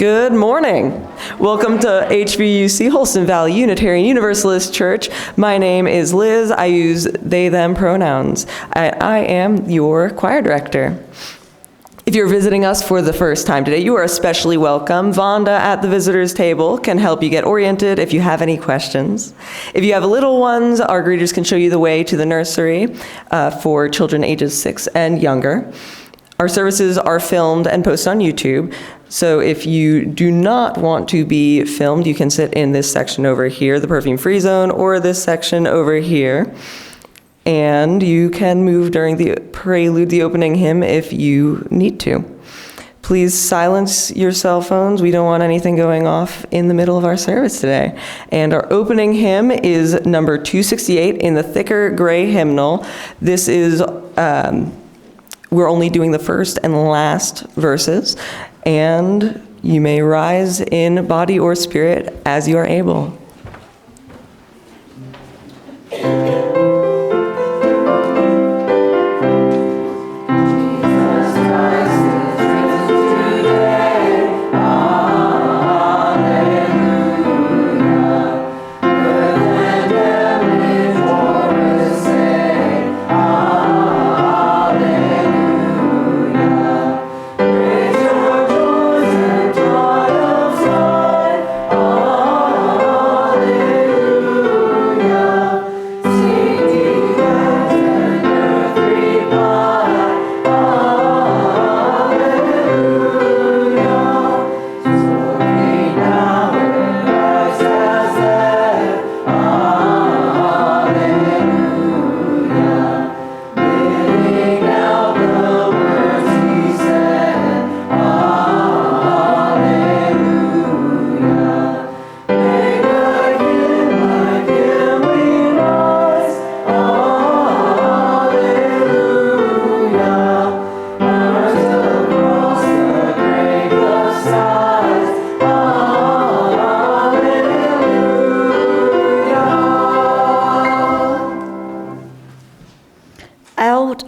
Good morning. Welcome to HVUC, Holston Valley Unitarian Universalist Church. My name is Liz. I use they, them pronouns. I am your choir director. If you're visiting us for the first time today, you are especially welcome. Vonda at the visitors table can help you get oriented if you have any questions. If you have little ones, our greeters can show you the way to the nursery for children ages 6 and younger. Our services are filmed and posted on YouTube, so if you do not want to be filmed, you can sit in this section over here, the perfume-free zone, or this section over here. And you can move during the prelude, the opening hymn, if you need to. Please silence your cell phones. We don't want anything going off in the middle of our service today. And our opening hymn is number 268 in the thicker gray hymnal. This is, we're only doing the first and last verses. And you may rise in body or spirit as you are able.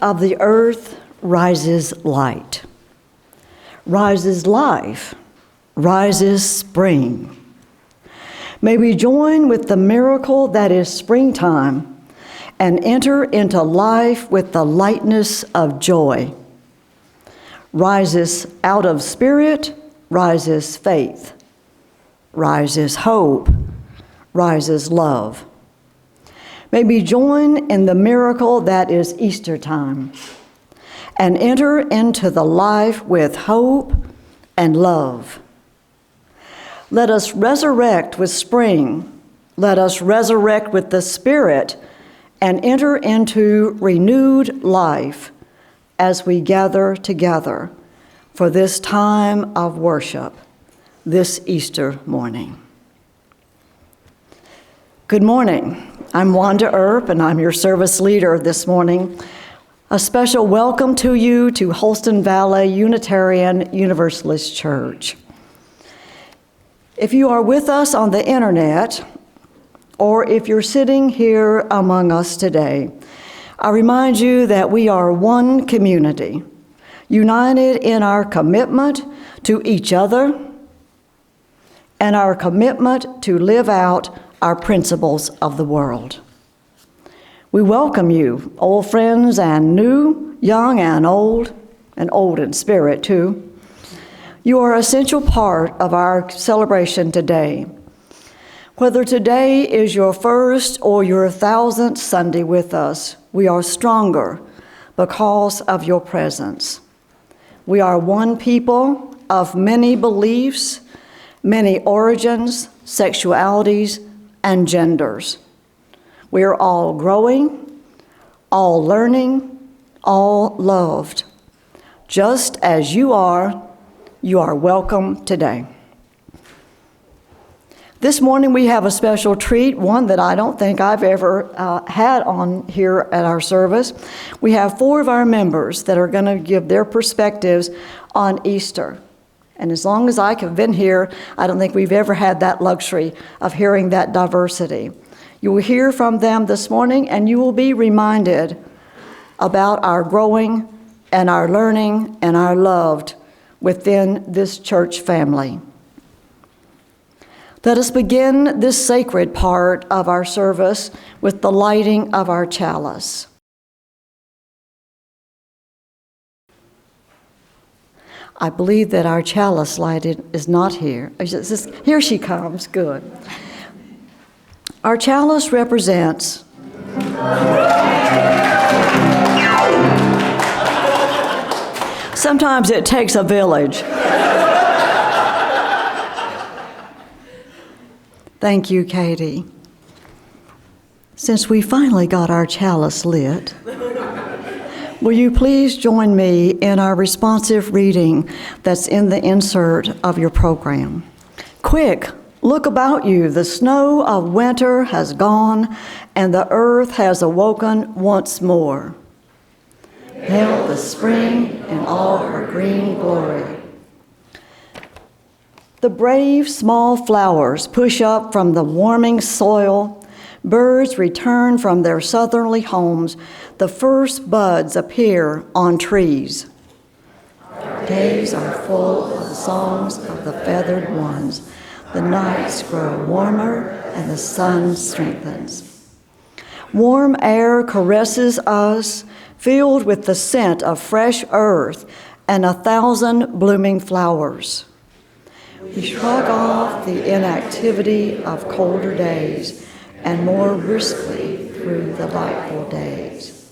Of the earth rises light, rises life, rises spring. May we join with the miracle that is springtime and enter into life with the lightness of joy. Rises out of spirit, rises faith, rises hope, rises love. May we join in the miracle that is Easter time and enter into the life with hope and love. Let us resurrect with spring. Let us resurrect with the Spirit and enter into renewed life as we gather together for this time of worship, this Easter morning. Good morning. I'm Wanda Earp, and I'm your service leader this morning. A special welcome to you to Holston Valley Unitarian Universalist Church. If you are with us on the internet, or if you're sitting here among us today, I remind you that we are one community, united in our commitment to each other and our commitment to live out our principles of the world. We welcome you, old friends and new, young and old in spirit too. You are an essential part of our celebration today. Whether today is your first or your 1,000th Sunday with us, we are stronger because of your presence. We are one people of many beliefs, many origins, sexualities, and genders. We are all growing, all learning, all loved. Just as you are welcome today. This morning we have a special treat, one that I don't think I've ever had on here at our service. We have 4 of our members that are going to give their perspectives on Easter. And as long as I have been here, I don't think we've ever had that luxury of hearing that diversity. You will hear from them this morning, and you will be reminded about our growing and our learning and our loved within this church family. Let us begin this sacred part of our service with the lighting of our chalice. I believe that our chalice lighted is not here. Here she comes, good. Our chalice represents sometimes it takes a village. Thank you, Katie. Since we finally got our chalice lit, will you please join me in our responsive reading that's in the insert of your program? Quick, look about you. The snow of winter has gone, and the earth has awoken once more. Hail the spring in all her green glory. The brave small flowers push up from the warming soil. Birds return from their southerly homes. The first buds appear on trees. Our days are full of the songs of the feathered ones. The nights grow warmer and the sun strengthens. Warm air caresses us, filled with the scent of fresh earth and 1,000 blooming flowers. We shrug off the inactivity of colder days and more briskly through the delightful days.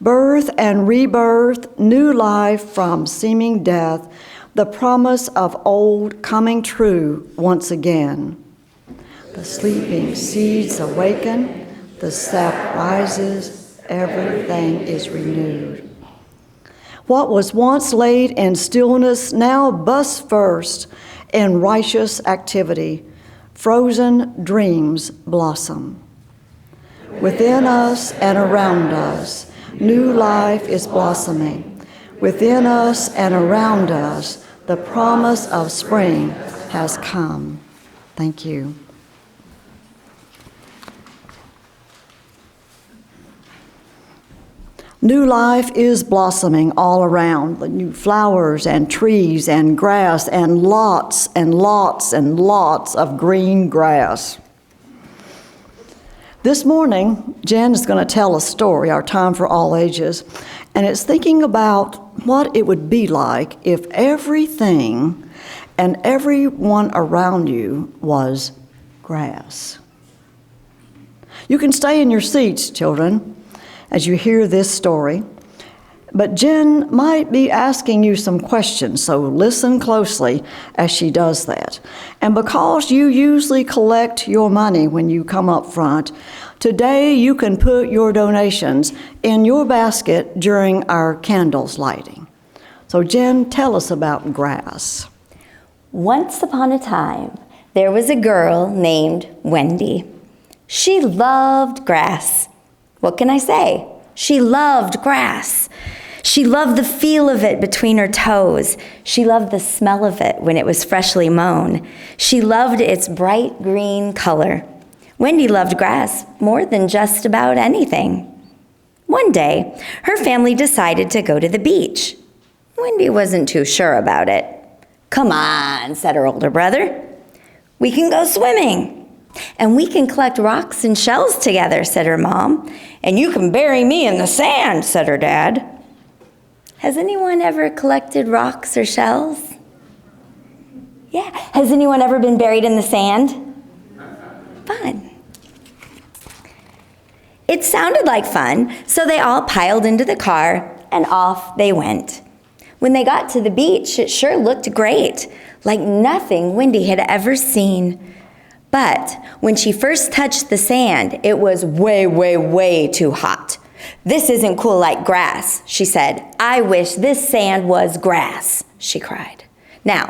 Birth and rebirth, new life from seeming death, the promise of old coming true once again. The sleeping seeds awaken, the sap rises, everything is renewed. What was once laid in stillness now busts first in righteous activity. Frozen dreams blossom. Within us and around us, new life is blossoming. Within us and around us, the promise of spring has come. Thank you. New life is blossoming all around, the new flowers and trees and grass and lots and lots and lots of green grass. This morning, Jen is going to tell a story, our time for all ages, and it's thinking about what it would be like if everything and everyone around you was grass. You can stay in your seats, children, as you hear this story, but Jen might be asking you some questions, so listen closely as she does that. And because you usually collect your money when you come up front, today you can put your donations in your basket during our candles lighting. So Jen, tell us about grass. Once upon a time, there was a girl named Wendy. She loved grass. What can I say? She loved grass. She loved the feel of it between her toes. She loved the smell of it when it was freshly mown. She loved its bright green color. Wendy loved grass more than just about anything. One day, her family decided to go to the beach. Wendy wasn't too sure about it. "Come on," said her older brother. "We can go swimming. And we can collect rocks and shells together," said her mom. "And you can bury me in the sand," said her dad. Has anyone ever collected rocks or shells? Yeah. Has anyone ever been buried in the sand? Fun. It sounded like fun, so they all piled into the car and off they went. When they got to the beach, it sure looked great, like nothing Wendy had ever seen. But when she first touched the sand, it was way, way, way too hot. "This isn't cool like grass," she said. "I wish this sand was grass," she cried. Now,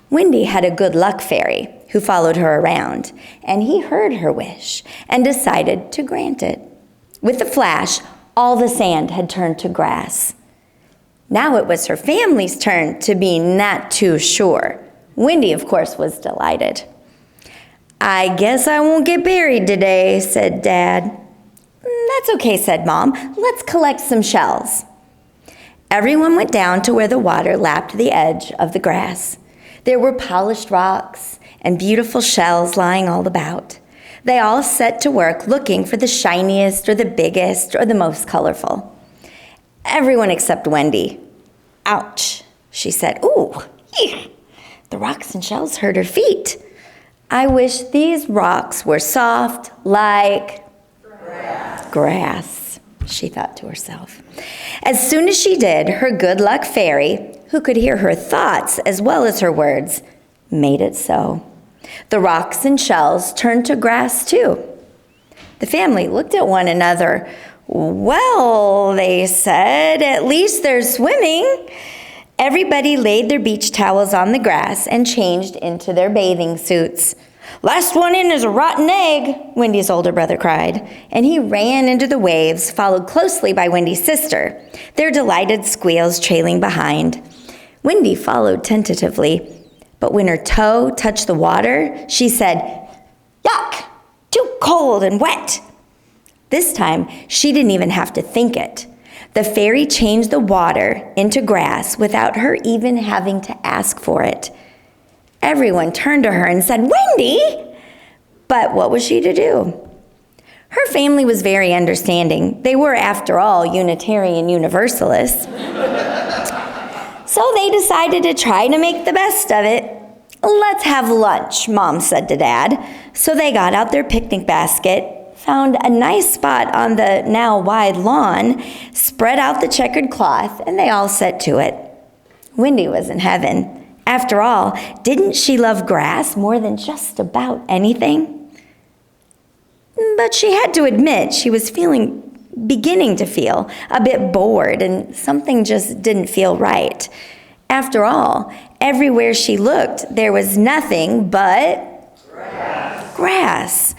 Wendy had a good luck fairy who followed her around, and he heard her wish and decided to grant it. With a flash, all the sand had turned to grass. Now it was her family's turn to be not too sure. Wendy, of course, was delighted. "I guess I won't get buried today," said Dad. "That's okay," said Mom. "Let's collect some shells." Everyone went down to where the water lapped the edge of the grass. There were polished rocks and beautiful shells lying all about. They all set to work looking for the shiniest or the biggest or the most colorful. Everyone except Wendy. Ouch, she said. Ooh, eek. The rocks and shells hurt her feet. I wish these rocks were soft like grass, she thought to herself. As soon as she did, her good luck fairy, who could hear her thoughts as well as her words, made it so. The rocks and shells turned to grass too. The family looked at one another. Well, they said, at least they're swimming. Everybody laid their beach towels on the grass and changed into their bathing suits. Last one in is a rotten egg, Wendy's older brother cried, and he ran into the waves, followed closely by Wendy's sister, their delighted squeals trailing behind. Wendy followed tentatively, but when her toe touched the water, she said, "Yuck, too cold and wet." This time, she didn't even have to think it. The fairy changed the water into grass without her even having to ask for it. Everyone turned to her and said, "Wendy!" But what was she to do? Her family was very understanding. They were, after all, Unitarian Universalists. So they decided to try to make the best of it. "Let's have lunch," Mom said to Dad. So they got out their picnic basket, found a nice spot on the now wide lawn, spread out the checkered cloth, and they all set to it. Wendy was in heaven. After all, didn't she love grass more than just about anything? But she had to admit she was beginning to feel a bit bored, and something just didn't feel right. After all, everywhere she looked, there was nothing but grass.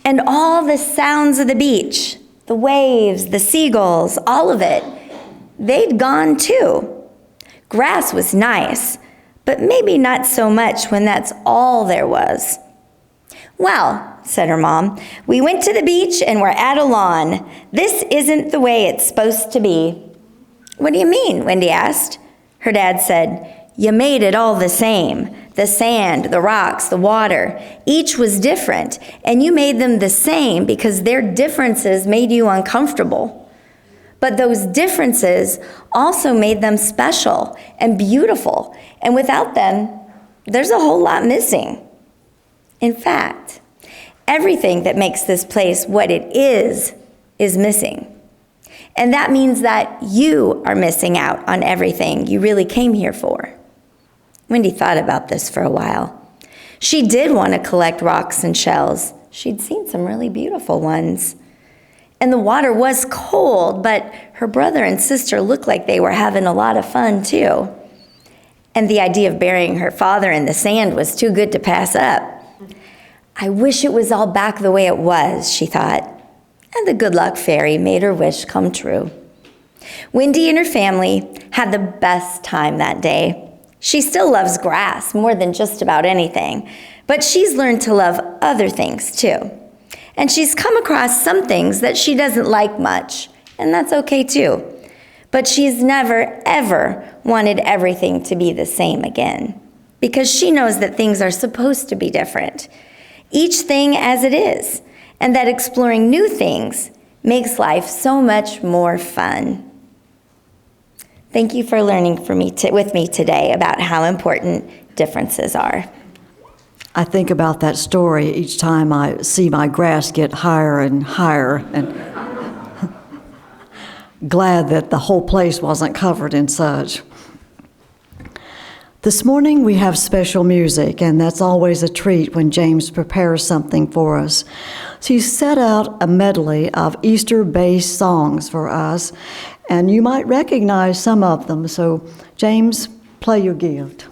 And all the sounds of the beach, the waves, the seagulls, all of it, they'd gone too. Grass was nice, but maybe not so much when that's all there was. "Well," said her mom, "we went to the beach and we're at a lawn. This isn't the way it's supposed to be." "What do you mean?" Wendy asked. Her dad said, "You made it all the same. The sand, the rocks, the water, each was different, and you made them the same because their differences made you uncomfortable. But those differences also made them special and beautiful, and without them, there's a whole lot missing. In fact, everything that makes this place what it is missing. And that means that you are missing out on everything you really came here for." Wendy thought about this for a while. She did want to collect rocks and shells. She'd seen some really beautiful ones. And the water was cold, but her brother and sister looked like they were having a lot of fun too. And the idea of burying her father in the sand was too good to pass up. "I wish it was all back the way it was," she thought. And the good luck fairy made her wish come true. Wendy and her family had the best time that day. She still loves grass more than just about anything, but she's learned to love other things too. And she's come across some things that she doesn't like much, and that's okay too. But she's never, ever wanted everything to be the same again, because she knows that things are supposed to be different, each thing as it is, and that exploring new things makes life so much more fun. Thank you for learning with me today about how important differences are. I think about that story each time I see my grass get higher and higher, and glad that the whole place wasn't covered in such. This morning we have special music, and that's always a treat when James prepares something for us. So he set out a medley of Easter-based songs for us, and you might recognize some of them. So James, play your gift.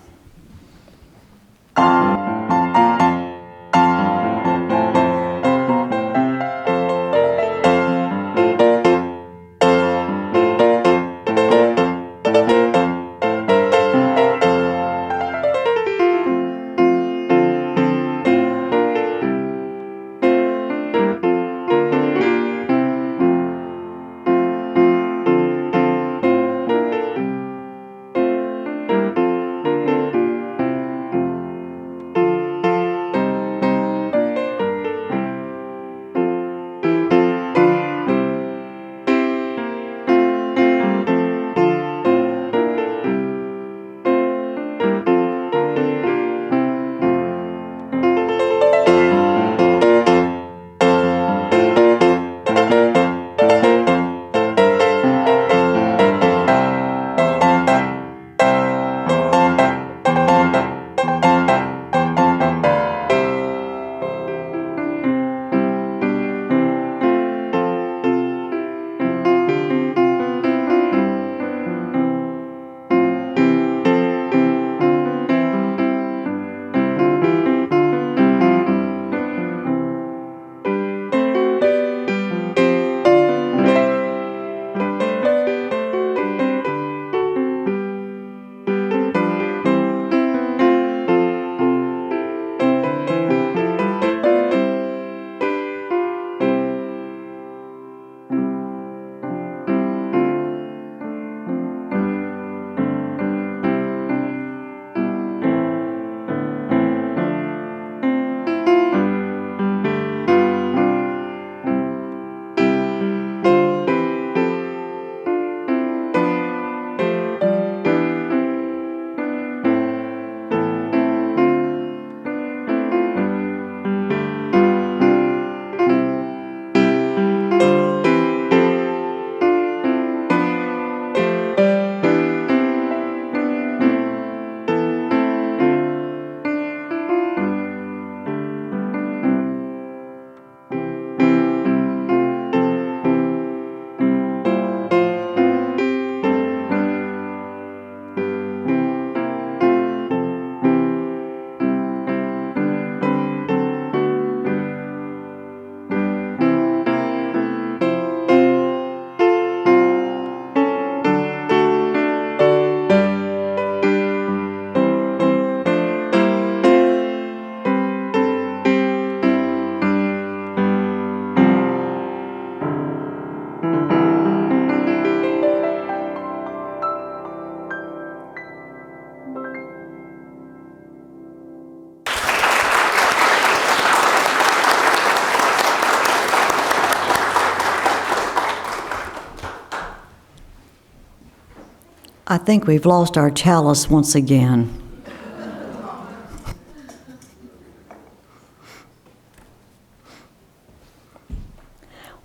I think we've lost our chalice once again.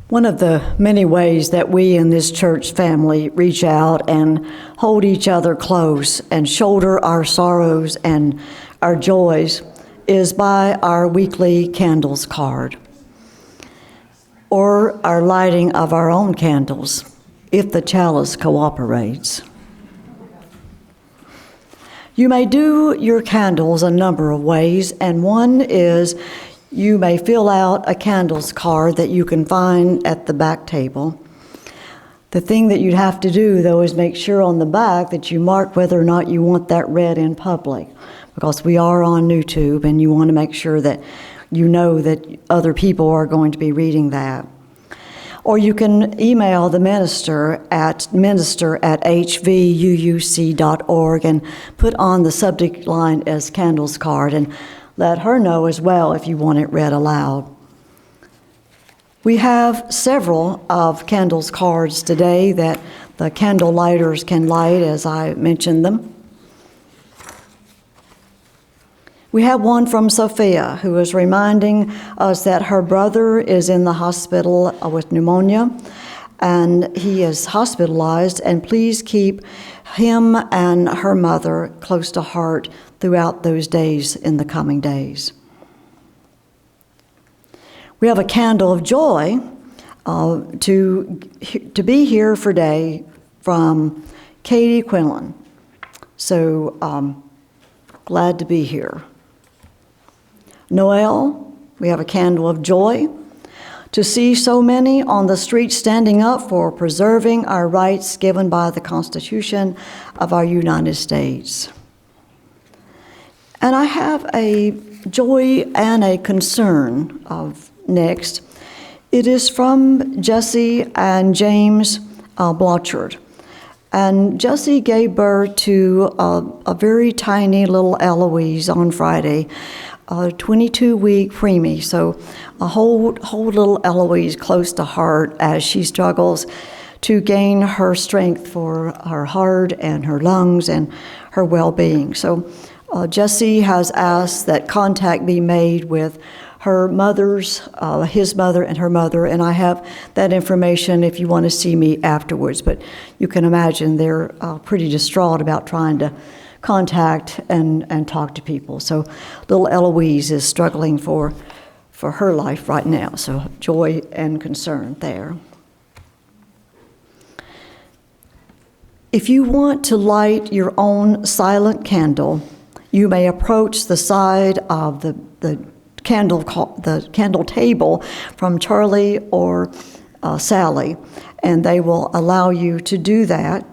One of the many ways that we in this church family reach out and hold each other close and shoulder our sorrows and our joys is by our weekly candles card, or our lighting of our own candles, if the chalice cooperates. You may do your candles a number of ways, and one is you may fill out a candles card that you can find at the back table. The thing that you'd have to do, though, is make sure on the back that you mark whether or not you want that read in public, because we are on YouTube, and you want to make sure that you know that other people are going to be reading that. Or you can email the minister at hvууc.org and put on the subject line as candles card and let her know as well if you want it read aloud. We have several of candles cards today that the candle lighters can light, as I mentioned them. We have one from Sophia, who is reminding us that her brother is in the hospital with pneumonia, and he is hospitalized, and please keep him and her mother close to heart throughout those days in the coming days. We have a candle of joy to be here for day from Katie Quinlan. So glad to be here. Noel, we have a candle of joy to see so many on the street standing up for preserving our rights given by the Constitution of our United States. And I have a joy and a concern of next. It is from Jesse and James Blanchard. And Jesse gave birth to a very tiny little Eloise on Friday, a 22-week preemie, so a whole little Eloise close to heart as she struggles to gain her strength for her heart and her lungs and her well-being. So Jesse has asked that contact be made with her mother's, his mother and her mother, and I have that information if you want to see me afterwards. But you can imagine they're pretty distraught about trying to contact and talk to people. So little Eloise is struggling for her life right now, so joy and concern there. If you want to light your own silent candle, you may approach the side of the candle table from Charlie or Sally, and they will allow you to do that.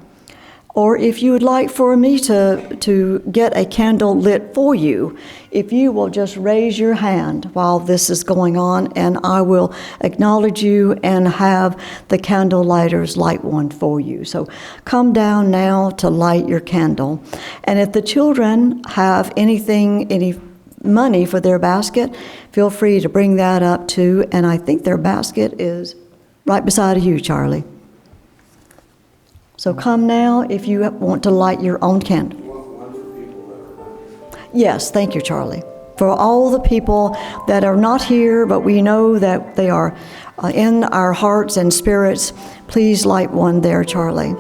Or if you would like for me to get a candle lit for you, if you will just raise your hand while this is going on, and I will acknowledge you and have the candle lighters light one for you. So come down now to light your candle. And if the children have any money for their basket, feel free to bring that up too. And I think their basket is right beside you, Charlie. So come now if you want to light your own candle. Yes, thank you, Charlie. For all the people that are not here, but we know that they are in our hearts and spirits, please light one there, Charlie.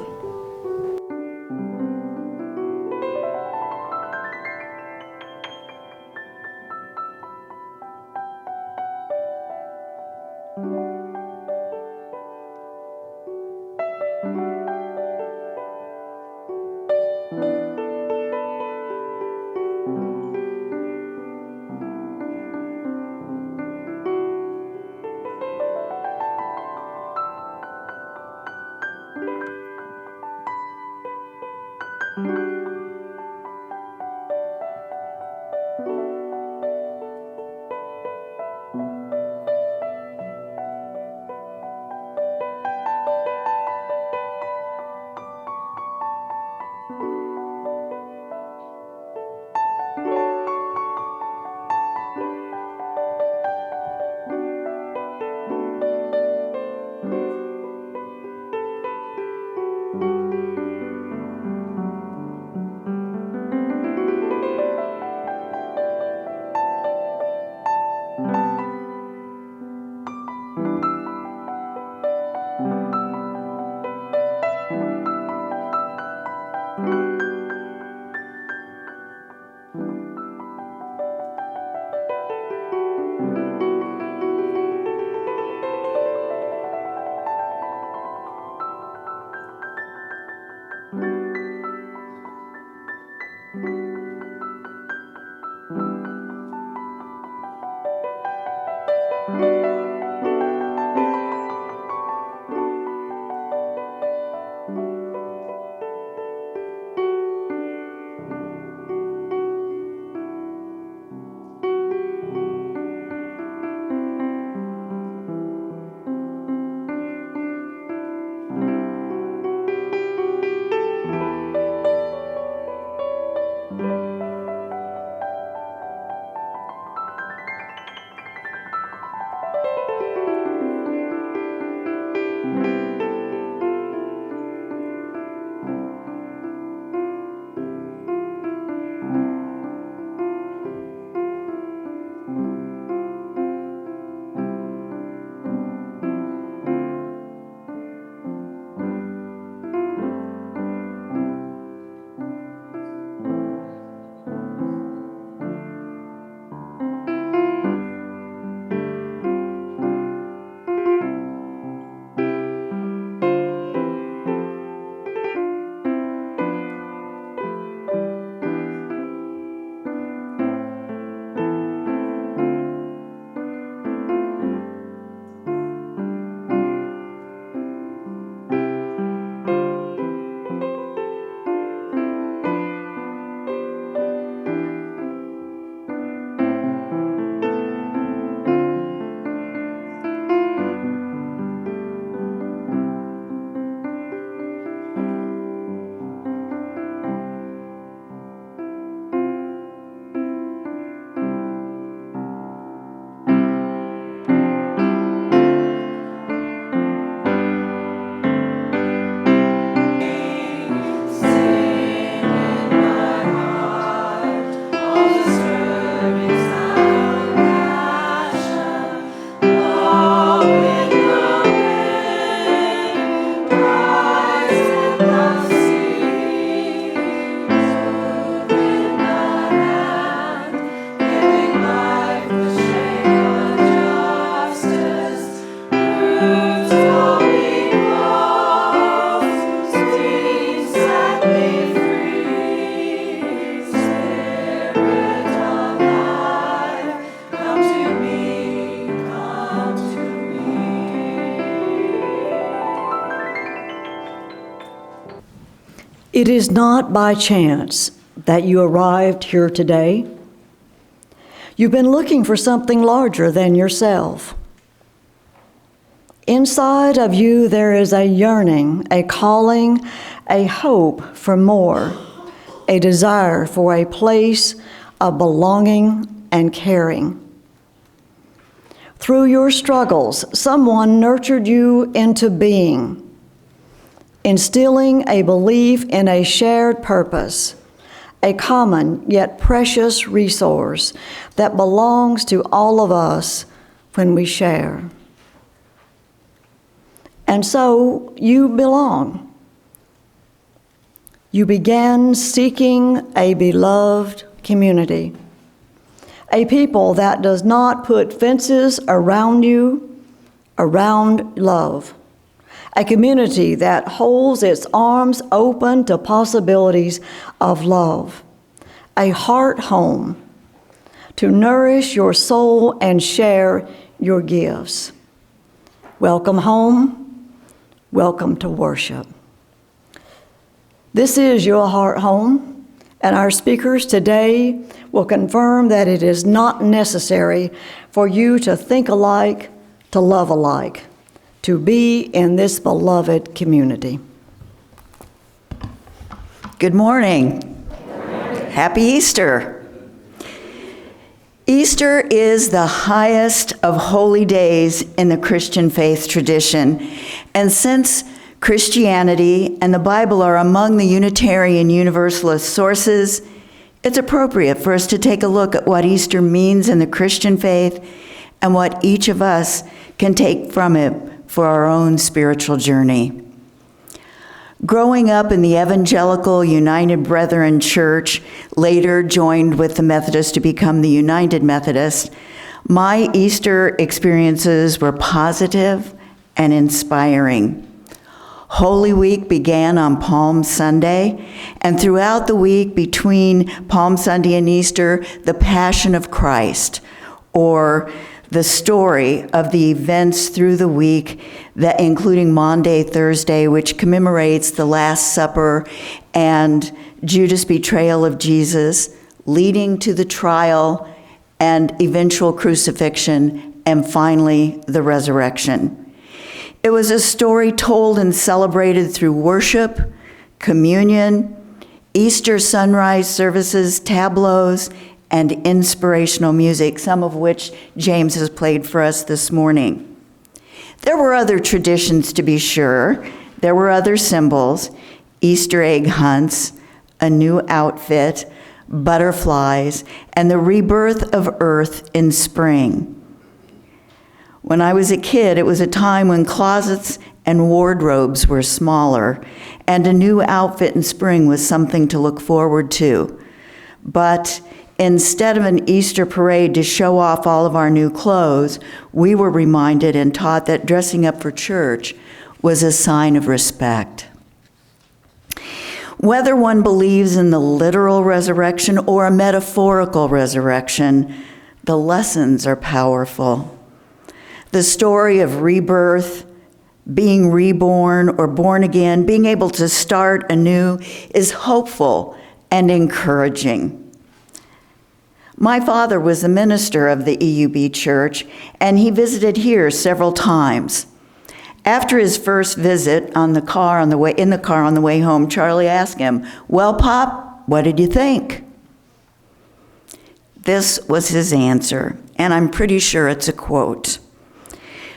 It is not by chance that you arrived here today. You've been looking for something larger than yourself. Inside of you, there is a yearning, a calling, a hope for more, a desire for a place of belonging and caring. Through your struggles, someone nurtured you into being, instilling a belief in a shared purpose, a common yet precious resource that belongs to all of us when we share. And so you belong. You began seeking a beloved community, a people that does not put fences around you, around love, a community that holds its arms open to possibilities of love, a heart home to nourish your soul and share your gifts. Welcome home. Welcome to worship. This is your heart home, and our speakers today will confirm that it is not necessary for you to think alike, to love alike, to be in this beloved community. Good morning. Happy Easter. Easter is the highest of holy days in the Christian faith tradition. And since Christianity and the Bible are among the Unitarian Universalist sources, it's appropriate for us to take a look at what Easter means in the Christian faith and what each of us can take from it for our own spiritual journey. Growing up in the Evangelical United Brethren Church, later joined with the Methodists to become the United Methodist, my Easter experiences were positive and inspiring. Holy Week began on Palm Sunday, and throughout the week between Palm Sunday and Easter, the Passion of Christ, or the story of the events through the week, that including Maundy Thursday, which commemorates the Last Supper and Judas' betrayal of Jesus, leading to the trial and eventual crucifixion, and finally the resurrection. It was a story told and celebrated through worship, communion, Easter sunrise services, tableaus, and inspirational music, some of which James has played for us this morning. There were other traditions, to be sure. There were other symbols: Easter egg hunts, a new outfit, butterflies, and the rebirth of earth in spring. When I was a kid, it was a time when closets and wardrobes were smaller, and a new outfit in spring was something to look forward to. But instead of an Easter parade to show off all of our new clothes, we were reminded and taught that dressing up for church was a sign of respect. Whether one believes in the literal resurrection or a metaphorical resurrection, the lessons are powerful. The story of rebirth, being reborn or born again, being able to start anew, is hopeful and encouraging. My father was the minister of the EUB Church, and he visited here several times. After his first visit in the car on the way home, Charlie asked him, "Well, Pop, what did you think?" This was his answer, and I'm pretty sure it's a quote.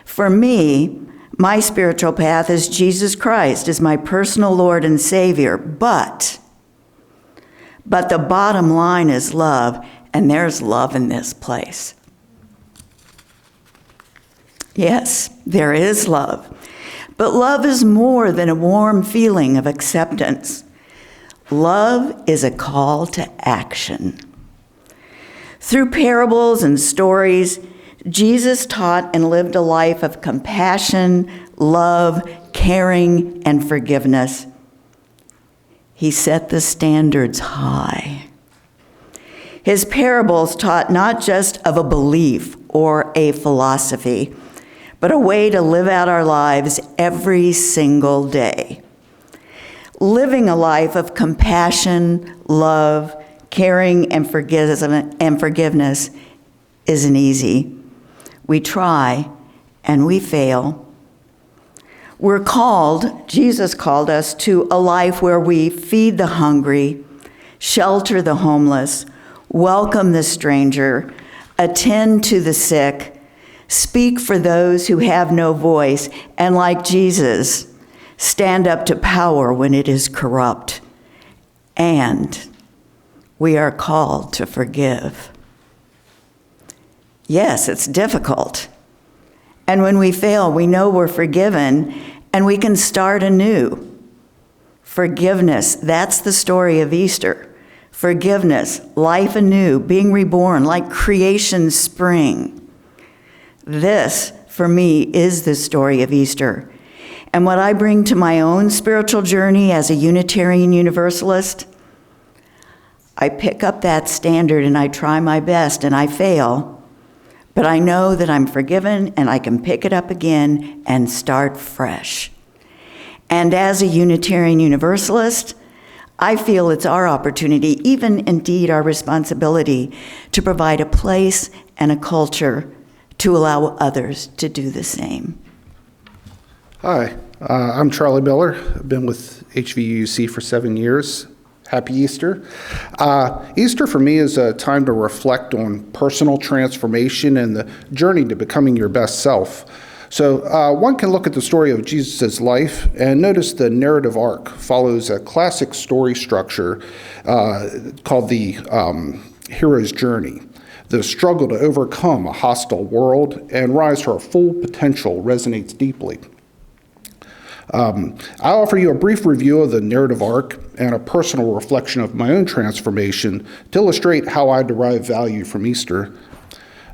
For me, my spiritual path is Jesus Christ as my personal Lord and Savior, but the bottom line is love, and there's love in this place. Yes, there is love, but love is more than a warm feeling of acceptance. Love is a call to action. Through parables and stories, Jesus taught and lived a life of compassion, love, caring, and forgiveness. He set the standards high. His parables taught not just of a belief or a philosophy, but a way to live out our lives every single day. Living a life of compassion, love, caring, and forgiveness isn't easy. We try and we fail. Jesus called us to a life where we feed the hungry, shelter the homeless, welcome the stranger, attend to the sick, speak for those who have no voice, and like Jesus, stand up to power when it is corrupt. And we are called to forgive. Yes, it's difficult. And when we fail, we know we're forgiven and we can start anew. Forgiveness, that's the story of Easter. Forgiveness, life anew, being reborn, like creation's spring. This, for me, is the story of Easter. And what I bring to my own spiritual journey as a Unitarian Universalist, I pick up that standard and I try my best and I fail, but I know that I'm forgiven and I can pick it up again and start fresh. And as a Unitarian Universalist, I feel it's our opportunity, even indeed our responsibility, to provide a place and a culture to allow others to do the same. Hi, I'm Charlie Miller. I've been with HVUC for 7 years. Happy Easter. Easter for me is a time to reflect on personal transformation and the journey to becoming your best self. So one can look at the story of Jesus' life and notice the narrative arc follows a classic story structure called the hero's journey. The struggle to overcome a hostile world and rise to our full potential resonates deeply. I'll offer you a brief review of the narrative arc and a personal reflection of my own transformation to illustrate how I derive value from Easter.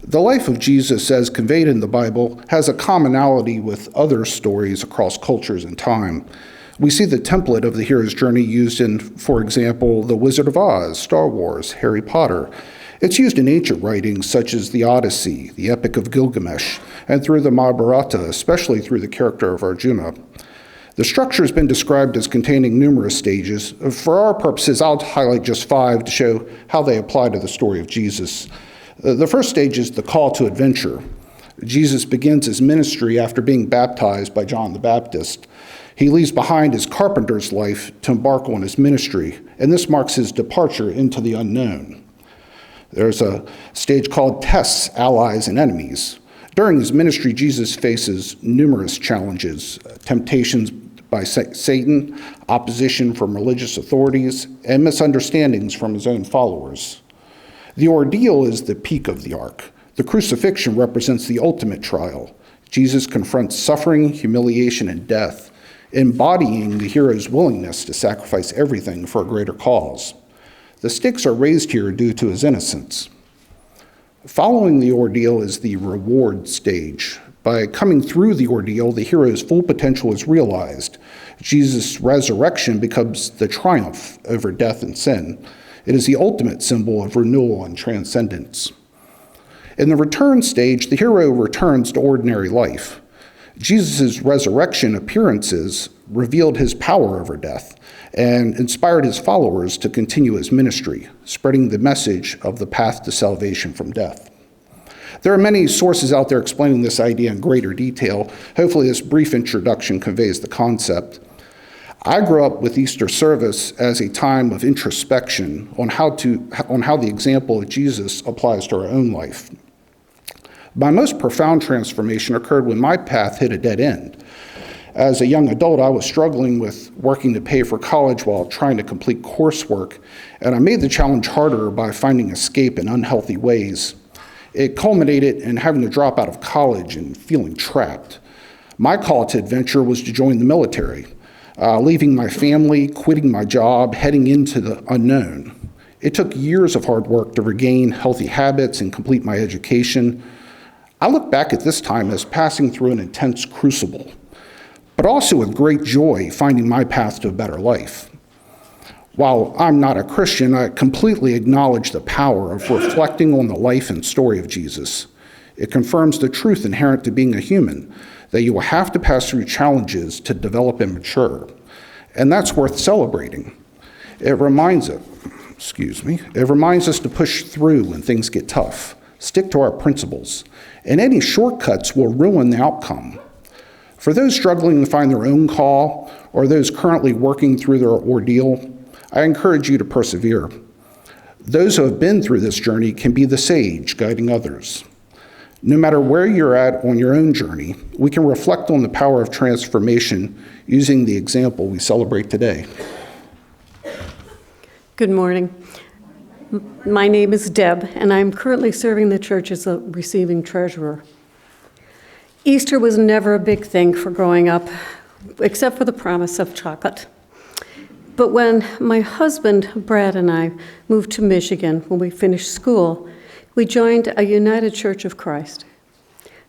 The life of Jesus, as conveyed in the Bible, has a commonality with other stories across cultures and time. We see the template of the hero's journey used in, for example, The Wizard of Oz, Star Wars, Harry Potter. It's used in ancient writings such as the Odyssey, the Epic of Gilgamesh, and through the Mahabharata, especially through the character of Arjuna. The structure has been described as containing numerous stages. For our purposes, I'll highlight just 5 to show how they apply to the story of Jesus. The first stage is the call to adventure. Jesus begins his ministry after being baptized by John the Baptist. He leaves behind his carpenter's life to embark on his ministry, and this marks his departure into the unknown. There's a stage called tests, allies, and enemies. During his ministry, Jesus faces numerous challenges, temptations by Satan, opposition from religious authorities, and misunderstandings from his own followers. The ordeal is the peak of the arc. The crucifixion represents the ultimate trial. Jesus confronts suffering, humiliation, and death, embodying the hero's willingness to sacrifice everything for a greater cause. The stakes are raised here due to his innocence. Following the ordeal is the reward stage. By coming through the ordeal, the hero's full potential is realized. Jesus' resurrection becomes the triumph over death and sin. It is the ultimate symbol of renewal and transcendence. In the return stage, the hero returns to ordinary life. Jesus' resurrection appearances revealed his power over death and inspired his followers to continue his ministry, spreading the message of the path to salvation from death. There are many sources out there explaining this idea in greater detail. Hopefully this brief introduction conveys the concept. I grew up with Easter service as a time of introspection on how the example of Jesus applies to our own life. My most profound transformation occurred when my path hit a dead end. As a young adult, I was struggling with working to pay for college while trying to complete coursework, and I made the challenge harder by finding escape in unhealthy ways. It culminated in having to drop out of college and feeling trapped. My call to adventure was to join the military, leaving my family, quitting my job, heading into the unknown. It took years of hard work to regain healthy habits and complete my education. I look back at this time as passing through an intense crucible, but also with great joy finding my path to a better life. While I'm not a Christian, I completely acknowledge the power of reflecting on the life and story of Jesus. It confirms the truth inherent to being a human, that you will have to pass through challenges to develop and mature. and that's worth celebrating. It reminds us to push through when things get tough, stick to our principles, and any shortcuts will ruin the outcome. For those struggling to find their own call or those currently working through their ordeal, I encourage you to persevere. Those who have been through this journey can be the sage guiding others. No matter where you're at on your own journey, we can reflect on the power of transformation using the example we celebrate today. Good morning. My name is Deb, and I'm currently serving the church as a receiving treasurer. Easter was never a big thing for growing up, except for the promise of chocolate. But when my husband, Brad, and I moved to Michigan when we finished school, we joined a United Church of Christ.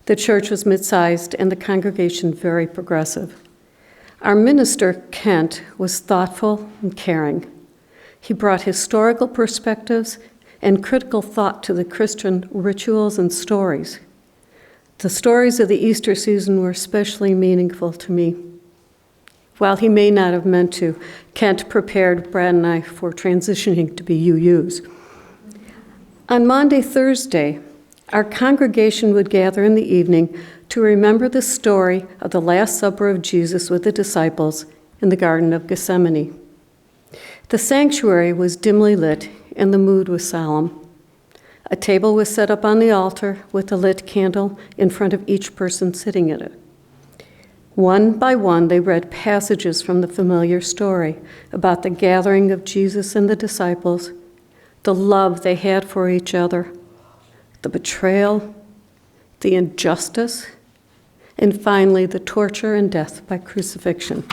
The church was mid-sized and the congregation very progressive. Our minister, Kent, was thoughtful and caring. He brought historical perspectives and critical thought to the Christian rituals and stories. The stories of the Easter season were especially meaningful to me. While he may not have meant to, Kent prepared Brad and I for transitioning to be UUs. On Maundy Thursday, our congregation would gather in the evening to remember the story of the Last Supper of Jesus with the disciples in the Garden of Gethsemane. The sanctuary was dimly lit and the mood was solemn. A table was set up on the altar with a lit candle in front of each person sitting at it. One by one, they read passages from the familiar story about the gathering of Jesus and the disciples, the love they had for each other, the betrayal, the injustice, and finally the torture and death by crucifixion.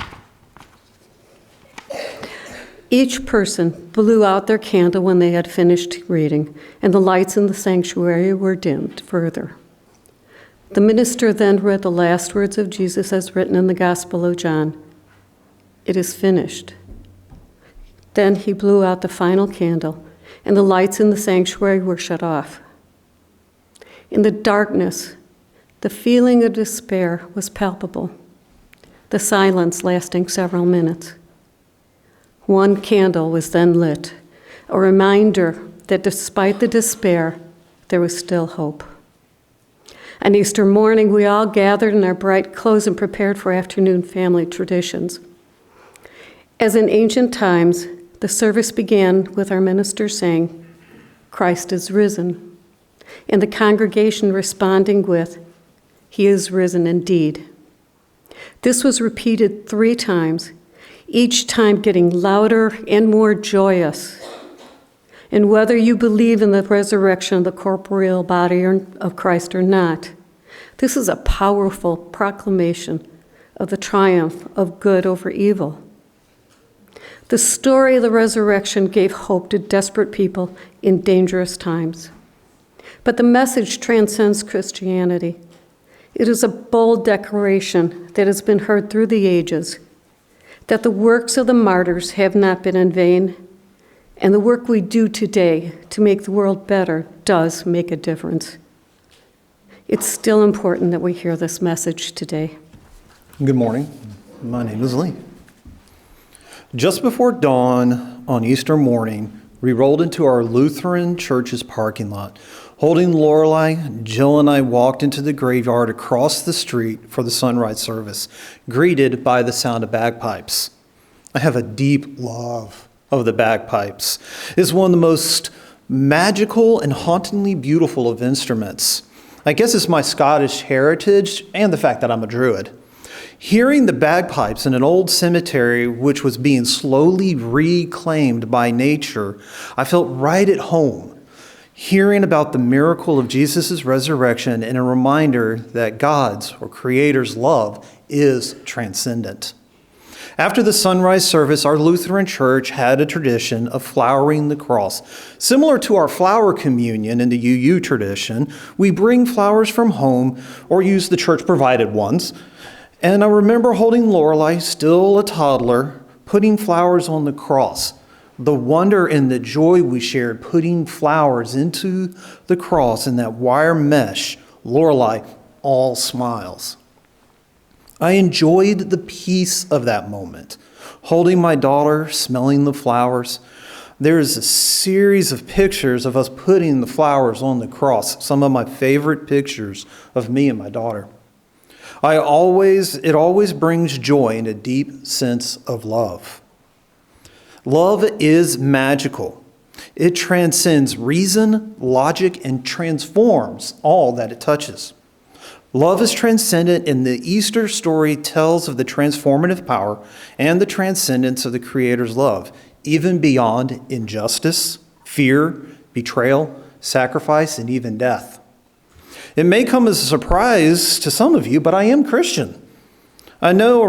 Each person blew out their candle when they had finished reading, and the lights in the sanctuary were dimmed further. The minister then read the last words of Jesus as written in the Gospel of John. It is finished. Then he blew out the final candle, and the lights in the sanctuary were shut off. In the darkness, the feeling of despair was palpable, the silence lasting several minutes. One candle was then lit, a reminder that despite the despair, there was still hope. On Easter morning, we all gathered in our bright clothes and prepared for afternoon family traditions. As in ancient times, the service began with our minister saying, "Christ is risen," and the congregation responding with, "He is risen indeed." This was repeated 3 times, each time getting louder and more joyous. And whether you believe in the resurrection of the corporeal body of Christ or not, this is a powerful proclamation of the triumph of good over evil. The story of the resurrection gave hope to desperate people in dangerous times. But the message transcends Christianity. It is a bold declaration that has been heard through the ages, that the works of the martyrs have not been in vain, and the work we do today to make the world better does make a difference. It's still important that we hear this message today. Good morning. My name is Lee. Just before dawn on Easter morning, we rolled into our Lutheran church's parking lot. Holding Lorelei, Jill and I walked into the graveyard across the street for the sunrise service, greeted by the sound of bagpipes. I have a deep love of the bagpipes. It's one of the most magical and hauntingly beautiful of instruments. I guess it's my Scottish heritage and the fact that I'm a Druid. Hearing the bagpipes in an old cemetery which was being slowly reclaimed by nature, I felt right at home. Hearing about the miracle of Jesus' resurrection and a reminder that God's or Creator's love is transcendent. After the sunrise service, our Lutheran church had a tradition of flowering the cross. Similar to our flower communion in the UU tradition, we bring flowers from home or use the church-provided ones. And I remember holding Lorelei, still a toddler, putting flowers on the cross. The wonder and the joy we shared putting flowers into the cross in that wire mesh, Lorelei all smiles. I enjoyed the peace of that moment, holding my daughter, smelling the flowers. There's a series of pictures of us putting the flowers on the cross, some of my favorite pictures of me and my daughter. It always brings joy and a deep sense of love. Love is magical. It transcends reason, logic, and transforms all that it touches. Love is transcendent, and the Easter story tells of the transformative power and the transcendence of the Creator's love, even beyond injustice, fear, betrayal, sacrifice, and even death. It may come as a surprise to some of you, but I am Christian. I'm known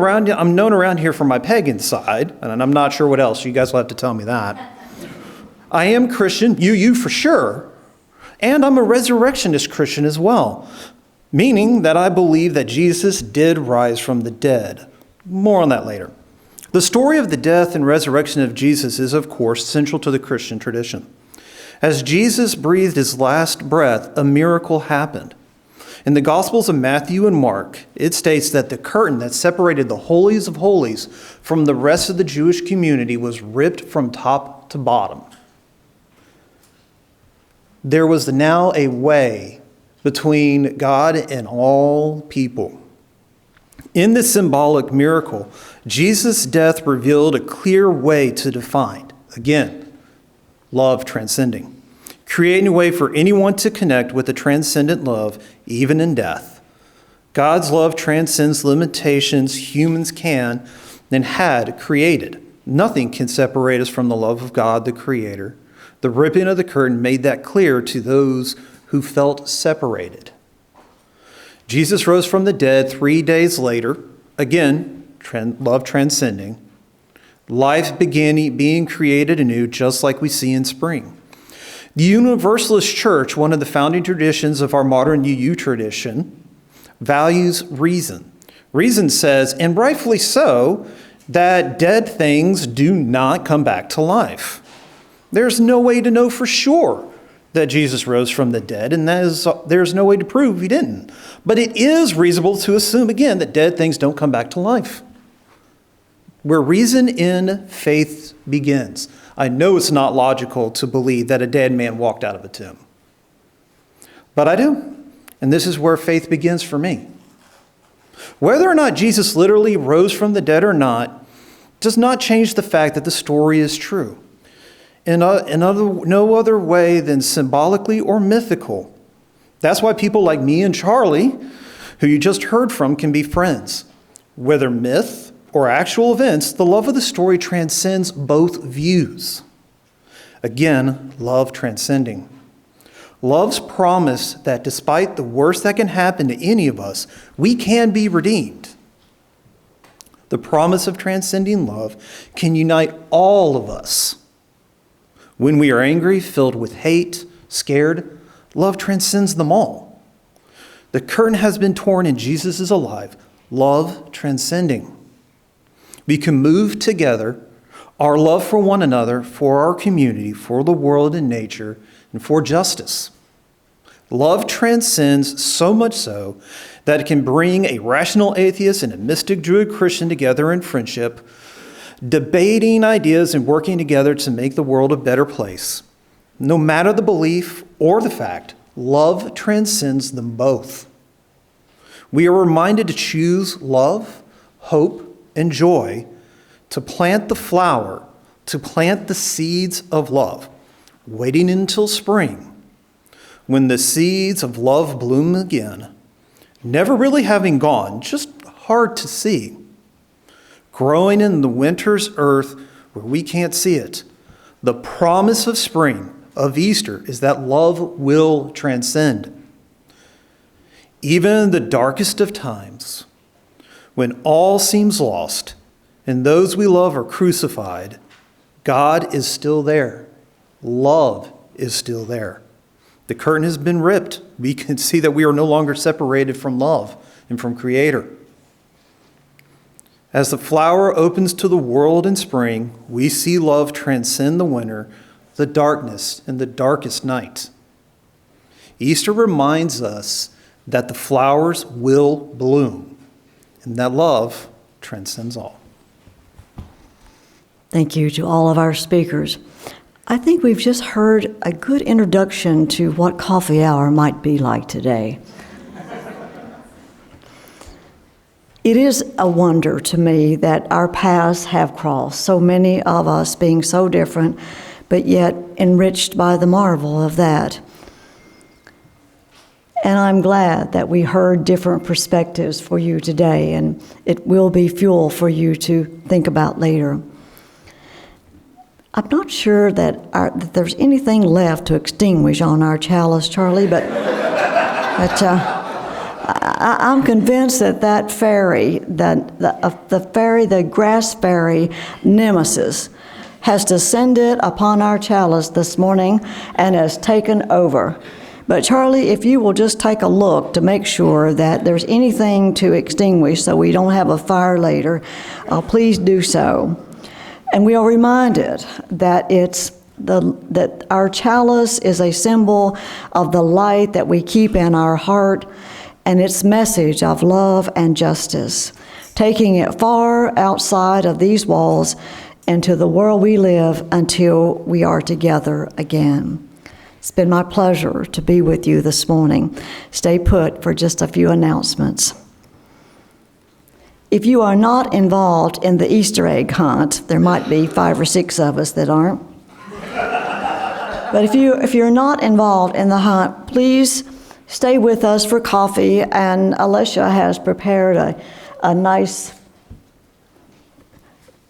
around here for my pagan side, and I'm not sure what else. You guys will have to tell me that. I am Christian, you for sure, and I'm a resurrectionist Christian as well, meaning that I believe that Jesus did rise from the dead. More on that later. The story of the death and resurrection of Jesus is, of course, central to the Christian tradition. As Jesus breathed his last breath, a miracle happened. In the Gospels of Matthew and Mark, it states that the curtain that separated the holies of holies from the rest of the Jewish community was ripped from top to bottom. There was now a way between God and all people. In this symbolic miracle, Jesus' death revealed a clear way to define, again, love transcending, creating a way for anyone to connect with the transcendent love, even in death. God's love transcends limitations humans can and had created. Nothing can separate us from the love of God, the Creator. The ripping of the curtain made that clear to those who felt separated. Jesus rose from the dead 3 days later, again, love transcending. Life began being created anew, just like we see in spring. The Universalist Church, one of the founding traditions of our modern UU tradition, values reason. Reason says, and rightfully so, that dead things do not come back to life. There's no way to know for sure that Jesus rose from the dead, and there's no way to prove he didn't. But it is reasonable to assume, again, that dead things don't come back to life. Where reason in faith begins. I know it's not logical to believe that a dead man walked out of a tomb. But I do. And this is where faith begins for me. Whether or not Jesus literally rose from the dead or not does not change the fact that the story is true. No other way than symbolically or mythical. That's why people like me and Charlie, who you just heard from, can be friends. Whether myth or actual events, the love of the story transcends both views. Again, love transcending. Love's promise that despite the worst that can happen to any of us, we can be redeemed. The promise of transcending love can unite all of us. When we are angry, filled with hate, scared, love transcends them all. The curtain has been torn and Jesus is alive, love transcending. We can move together, our love for one another, for our community, for the world and nature, and for justice. Love transcends so much so that it can bring a rational atheist and a mystic Druid Christian together in friendship, debating ideas and working together to make the world a better place. No matter the belief or the fact, love transcends them both. We are reminded to choose love, hope, and joy, to plant the flower, to plant the seeds of love, waiting until spring, when the seeds of love bloom again, never really having gone, just hard to see, growing in the winter's earth where we can't see it. The promise of spring, of Easter, is that love will transcend. Even in the darkest of times, when all seems lost and those we love are crucified, God is still there. Love is still there. The curtain has been ripped. We can see that we are no longer separated from love and from Creator. As the flower opens to the world in spring, we see love transcend the winter, the darkness, and the darkest night. Easter reminds us that the flowers will bloom and that love transcends all. Thank you to all of our speakers. I think we've just heard a good introduction to what coffee hour might be like today. It is a wonder to me that our paths have crossed, so many of us being so different, but yet enriched by the marvel of that. And I'm glad that we heard different perspectives for you today, and it will be fuel for you to think about later. I'm not sure that there's anything left to extinguish on our chalice, Charlie, but I'm convinced that fairy, the grass fairy Nemesis, has descended upon our chalice this morning and has taken over. But Charlie, if you will just take a look to make sure that there's anything to extinguish so we don't have a fire later, please do so. And we are reminded that that our chalice is a symbol of the light that we keep in our heart and its message of love and justice, taking it far outside of these walls into the world we live until we are together again. It's been my pleasure to be with you this morning. Stay put for just a few announcements. If you are not involved in the Easter egg hunt, there might be 5 or 6 of us that aren't. But if you're not involved in the hunt, please stay with us for coffee, and Alicia has prepared a nice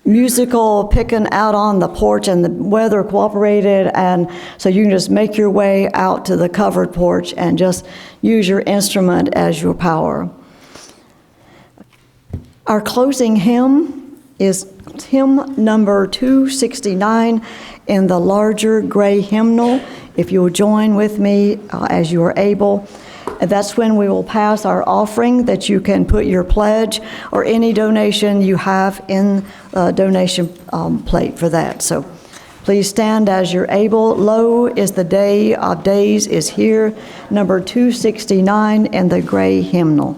musical picking out on the porch, and the weather cooperated, and so you can just make your way out to the covered porch and just use your instrument as your power. Our closing hymn is hymn number 269 in the larger gray hymnal. If you'll join with me as you are able. And that's when we will pass our offering, that you can put your pledge or any donation you have in the donation plate for that. So please stand as you're able. Lo is the day of days is here, number 269 in the gray hymnal.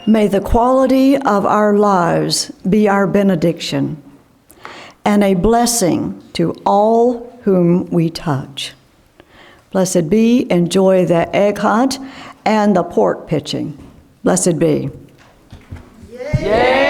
May the quality of our lives be our benediction and a blessing to all whom we touch. Blessed be, enjoy the egg hunt and the pork pitching. Blessed be. Yay!